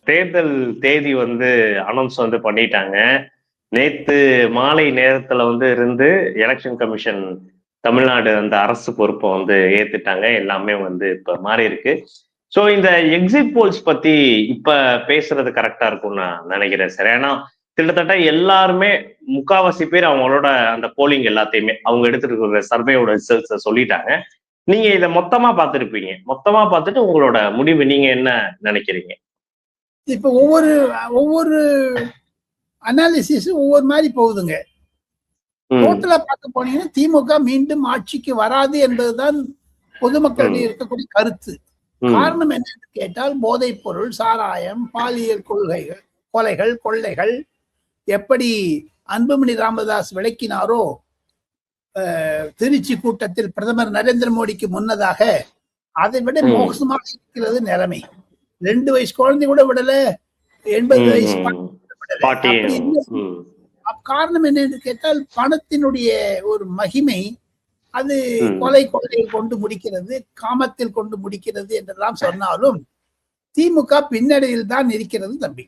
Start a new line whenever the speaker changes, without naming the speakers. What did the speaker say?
தேர்தல் தேதி வந்து அனௌன்ஸ் வந்து பண்ணிட்டாங்க. நேத்து மாலை நேரத்துல வந்து இருந்து எலெக்ஷன் கமிஷன் தமிழ்நாடு அந்த அரசு பொறுப்பை வந்து ஏத்துட்டாங்க. எல்லாமே வந்து இப்ப மாறி இருக்கு. ஸோ இந்த எக்ஸிட் போல்ஸ் பத்தி இப்ப பேசுறது கரெக்டா இருக்கும்னு நான் நினைக்கிறேன் சார். ஏன்னா கிட்டத்தட்ட எல்லாருமே முக்காவாசி பேர் அவங்களோட அந்த போலிங் எல்லாத்தையுமே அவங்க எடுத்துட்டு இருக்கிற சர்வேயோட ரிசல்ட்ஸை சொல்லிட்டாங்க. நீங்க இதை மொத்தமா பார்த்துருப்பீங்க. மொத்தமா பார்த்துட்டு உங்களோட முடிவு நீங்க என்ன நினைக்கிறீங்க?
இப்ப ஒவ்வொரு ஒவ்வொரு அனாலிசிஸும் ஒவ்வொரு மாதிரி போகுதுங்க. டோட்டலா பார்க்க போனீங்கன்னா திமுக மீண்டும் ஆட்சிக்கு வராது என்பதுதான் பொதுமக்களிடையே இருக்கக்கூடிய கருத்து. காரணம் என்னன்னு கேட்டால் போதைப் பொருள், சாராயம், பாலியல் கொலைகள், கொள்ளைகள் எப்படி அன்புமணி ராமதாஸ் விளக்கினாரோ திருச்சி கூட்டத்தில் பிரதமர் நரேந்திர மோடிக்கு முன்னதாக, அதை விட மோசமாக இருக்கிறது நிலைமை. 2 வயசு குழந்தை கூட விடல, 80 வயசு காரணம் என்னன்னு கேட்டால் பணத்தினுடைய ஒரு மகிமை அது கொள்ளையில் கொண்டு முடிக்கிறது, காமத்தில் கொண்டு முடிக்கிறது என்றெல்லாம் சொன்னாலும் திமுக பின்னடையில் தான் இருக்கிறது தம்பி.